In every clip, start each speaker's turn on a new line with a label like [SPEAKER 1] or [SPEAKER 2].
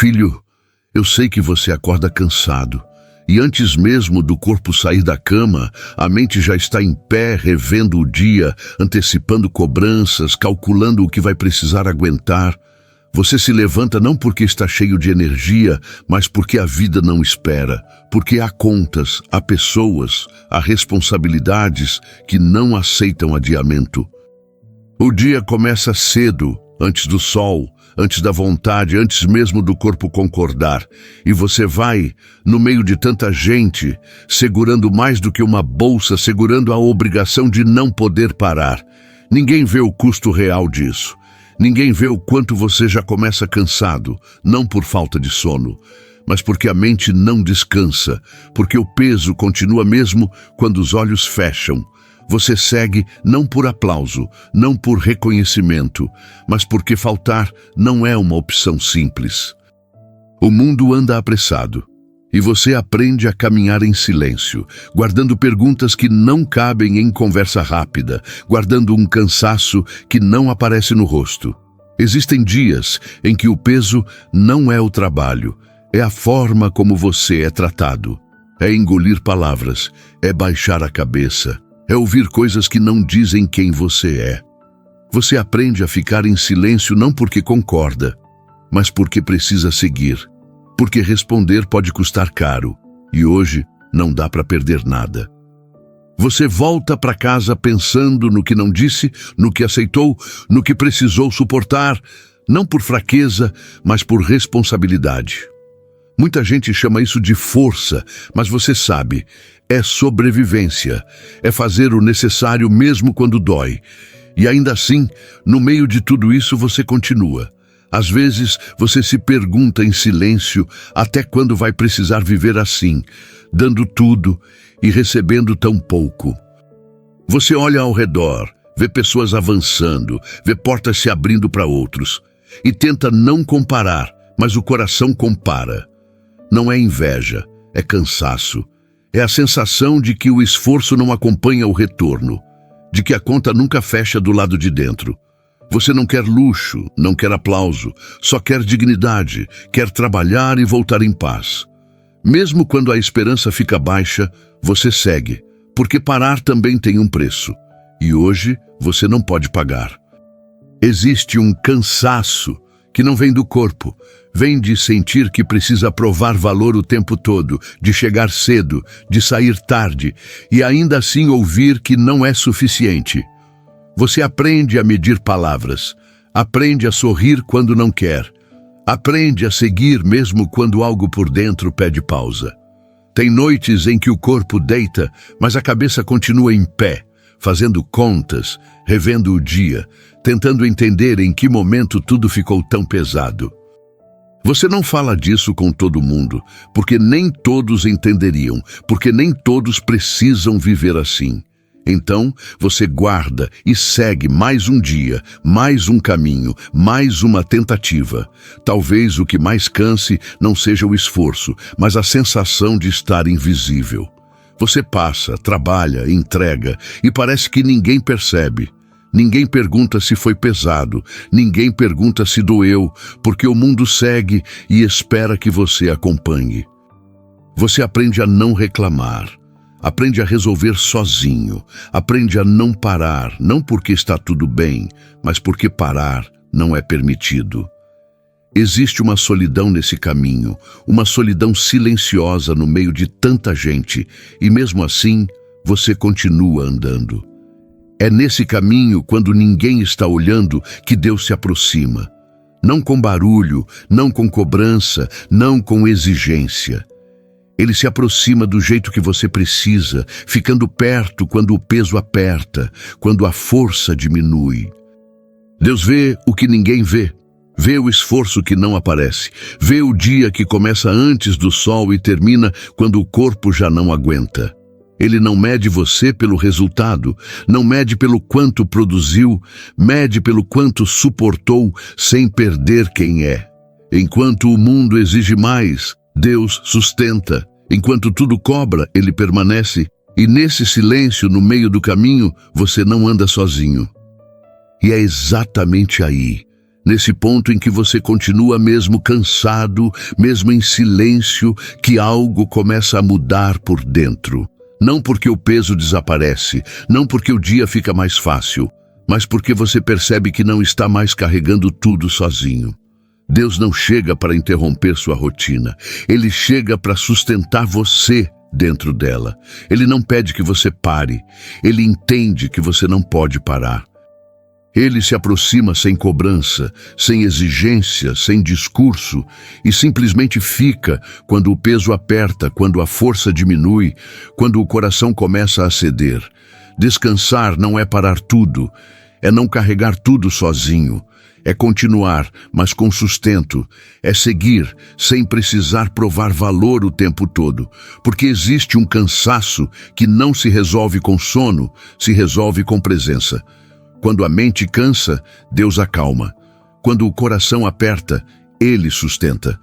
[SPEAKER 1] Filho, eu sei que você acorda cansado. E antes mesmo do corpo sair da cama, a mente já está em pé, revendo o dia, antecipando cobranças, calculando o que vai precisar aguentar. Você se levanta não porque está cheio de energia, mas porque a vida não espera, porque há contas, há pessoas, há responsabilidades que não aceitam adiamento. O dia começa cedo, antes do sol, antes da vontade, antes mesmo do corpo concordar. E você vai, no meio de tanta gente, segurando mais do que uma bolsa, segurando a obrigação de não poder parar. Ninguém vê o custo real disso. Ninguém vê o quanto você já começa cansado, não por falta de sono, mas porque a mente não descansa, porque o peso continua mesmo quando os olhos fecham. Você segue não por aplauso, não por reconhecimento, mas porque faltar não é uma opção simples. O mundo anda apressado, e você aprende a caminhar em silêncio, guardando perguntas que não cabem em conversa rápida, guardando um cansaço que não aparece no rosto. Existem dias em que o peso não é o trabalho, é a forma como você é tratado. É engolir palavras, é baixar a cabeça, é ouvir coisas que não dizem quem você é. Você aprende a ficar em silêncio não porque concorda, mas porque precisa seguir. Porque responder pode custar caro, e hoje não dá para perder nada. Você volta para casa pensando no que não disse, no que aceitou, no que precisou suportar, não por fraqueza, mas por responsabilidade. Muita gente chama isso de força, mas você sabe, é sobrevivência, é fazer o necessário mesmo quando dói. E ainda assim, no meio de tudo isso você continua. Às vezes você se pergunta em silêncio até quando vai precisar viver assim, dando tudo e recebendo tão pouco. Você olha ao redor, vê pessoas avançando, vê portas se abrindo para outros e tenta não comparar, mas o coração compara. Não é inveja, é cansaço. É a sensação de que o esforço não acompanha o retorno, de que a conta nunca fecha do lado de dentro. Você não quer luxo, não quer aplauso, só quer dignidade, quer trabalhar e voltar em paz. Mesmo quando a esperança fica baixa, você segue, porque parar também tem um preço. E hoje você não pode pagar. Existe um cansaço que não vem do corpo, vem de sentir que precisa provar valor o tempo todo, de chegar cedo, de sair tarde, e ainda assim ouvir que não é suficiente. Você aprende a medir palavras, aprende a sorrir quando não quer, aprende a seguir mesmo quando algo por dentro pede pausa. Tem noites em que o corpo deita, mas a cabeça continua em pé, fazendo contas, revendo o dia, tentando entender em que momento tudo ficou tão pesado. Você não fala disso com todo mundo, porque nem todos entenderiam, porque nem todos precisam viver assim. Então, você guarda e segue mais um dia, mais um caminho, mais uma tentativa. Talvez o que mais canse não seja o esforço, mas a sensação de estar invisível. Você passa, trabalha, entrega e parece que ninguém percebe. Ninguém pergunta se foi pesado, ninguém pergunta se doeu, porque o mundo segue e espera que você acompanhe. Você aprende a não reclamar, aprende a resolver sozinho, aprende a não parar, não porque está tudo bem, mas porque parar não é permitido. Existe uma solidão nesse caminho, uma solidão silenciosa no meio de tanta gente, e mesmo assim, você continua andando. É nesse caminho, quando ninguém está olhando, que Deus se aproxima. Não com barulho, não com cobrança, não com exigência. Ele se aproxima do jeito que você precisa, ficando perto quando o peso aperta, quando a força diminui. Deus vê o que ninguém vê. Vê o esforço que não aparece. Vê o dia que começa antes do sol e termina quando o corpo já não aguenta. Ele não mede você pelo resultado, não mede pelo quanto produziu, mede pelo quanto suportou sem perder quem é. Enquanto o mundo exige mais, Deus sustenta. Enquanto tudo cobra, Ele permanece. E nesse silêncio, no meio do caminho, você não anda sozinho. E é exatamente aí, Nesse ponto em que você continua mesmo cansado, mesmo em silêncio, que algo começa a mudar por dentro. Não porque o peso desaparece, não porque o dia fica mais fácil, mas porque você percebe que não está mais carregando tudo sozinho. Deus não chega para interromper sua rotina, Ele chega para sustentar você dentro dela. Ele não pede que você pare, Ele entende que você não pode parar. Ele se aproxima sem cobrança, sem exigência, sem discurso, e simplesmente fica quando o peso aperta, quando a força diminui, quando o coração começa a ceder. Descansar não é parar tudo, é não carregar tudo sozinho. É continuar, mas com sustento. É seguir, sem precisar provar valor o tempo todo. Porque existe um cansaço que não se resolve com sono, se resolve com presença. Quando a mente cansa, Deus acalma. Quando o coração aperta, Ele sustenta.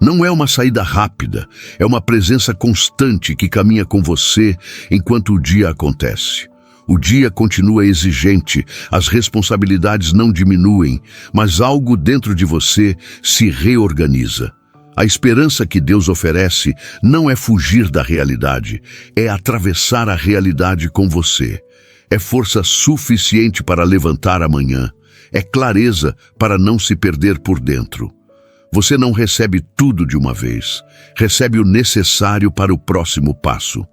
[SPEAKER 1] Não é uma saída rápida, é uma presença constante que caminha com você enquanto o dia acontece. O dia continua exigente, as responsabilidades não diminuem, mas algo dentro de você se reorganiza. A esperança que Deus oferece não é fugir da realidade, é atravessar a realidade com você. É força suficiente para levantar amanhã, é clareza para não se perder por dentro. Você não recebe tudo de uma vez, recebe o necessário para o próximo passo.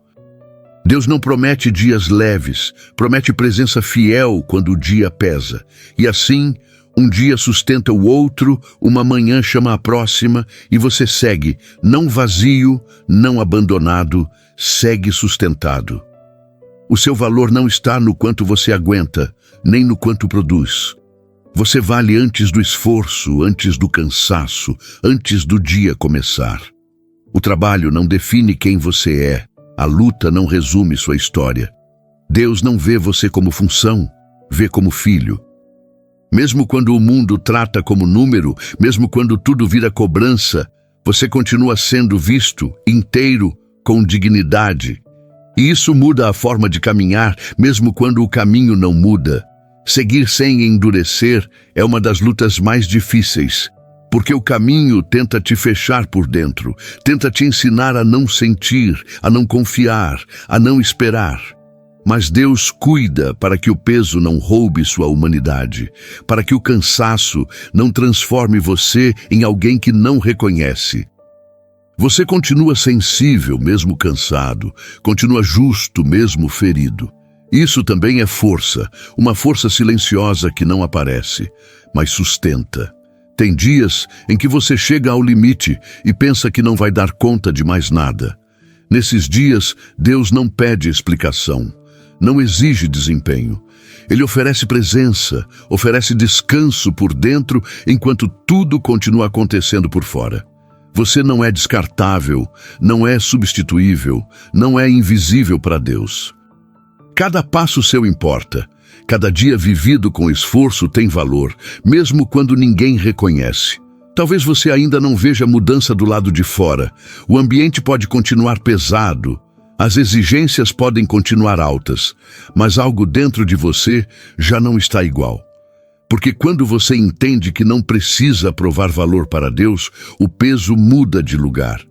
[SPEAKER 1] Deus não promete dias leves, promete presença fiel quando o dia pesa. E assim, um dia sustenta o outro, uma manhã chama a próxima e você segue, não vazio, não abandonado, segue sustentado. O seu valor não está no quanto você aguenta, nem no quanto produz. Você vale antes do esforço, antes do cansaço, antes do dia começar. O trabalho não define quem você é. A luta não resume sua história. Deus não vê você como função, vê como filho. Mesmo quando o mundo trata como número, mesmo quando tudo vira cobrança, você continua sendo visto, inteiro, com dignidade. E isso muda a forma de caminhar, mesmo quando o caminho não muda. Seguir sem endurecer é uma das lutas mais difíceis. Porque o caminho tenta te fechar por dentro, tenta te ensinar a não sentir, a não confiar, a não esperar. Mas Deus cuida para que o peso não roube sua humanidade, para que o cansaço não transforme você em alguém que não reconhece. Você continua sensível mesmo cansado, continua justo mesmo ferido. Isso também é força, uma força silenciosa que não aparece, mas sustenta. Tem dias em que você chega ao limite e pensa que não vai dar conta de mais nada. Nesses dias, Deus não pede explicação, não exige desempenho. Ele oferece presença, oferece descanso por dentro enquanto tudo continua acontecendo por fora. Você não é descartável, não é substituível, não é invisível para Deus. Cada passo seu importa. Cada dia vivido com esforço tem valor, mesmo quando ninguém reconhece. Talvez você ainda não veja mudança do lado de fora. O ambiente pode continuar pesado, as exigências podem continuar altas, mas algo dentro de você já não está igual. Porque quando você entende que não precisa provar valor para Deus, o peso muda de lugar.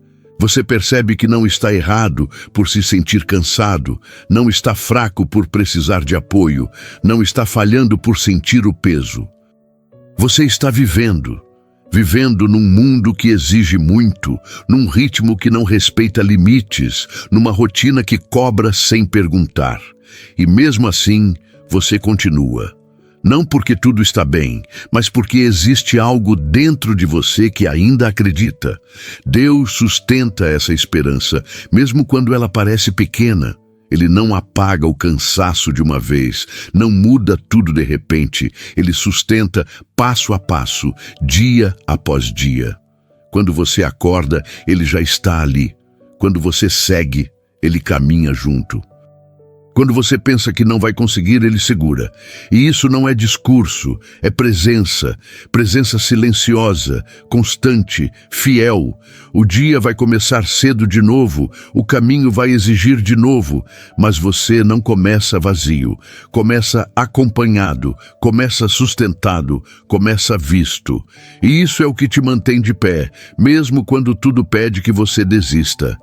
[SPEAKER 1] Você percebe que não está errado por se sentir cansado, não está fraco por precisar de apoio, não está falhando por sentir o peso. Você está vivendo num mundo que exige muito, num ritmo que não respeita limites, numa rotina que cobra sem perguntar. E mesmo assim, você continua. Não porque tudo está bem, mas porque existe algo dentro de você que ainda acredita. Deus sustenta essa esperança, mesmo quando ela parece pequena. Ele não apaga o cansaço de uma vez, não muda tudo de repente. Ele sustenta passo a passo, dia após dia. Quando você acorda, Ele já está ali. Quando você segue, Ele caminha junto. Quando você pensa que não vai conseguir, ele segura. E isso não é discurso, é presença. Presença silenciosa, constante, fiel. O dia vai começar cedo de novo, o caminho vai exigir de novo, mas você não começa vazio. Começa acompanhado, começa sustentado, começa visto. E isso é o que te mantém de pé, mesmo quando tudo pede que você desista.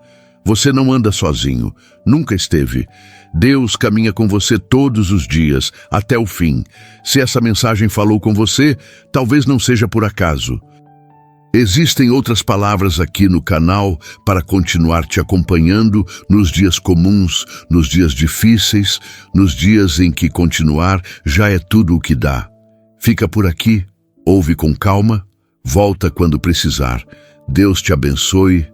[SPEAKER 1] Você não anda sozinho, nunca esteve. Deus caminha com você todos os dias, até o fim. Se essa mensagem falou com você, talvez não seja por acaso. Existem outras palavras aqui no canal para continuar te acompanhando nos dias comuns, nos dias difíceis, nos dias em que continuar já é tudo o que dá. Fica por aqui, ouve com calma, volta quando precisar. Deus te abençoe.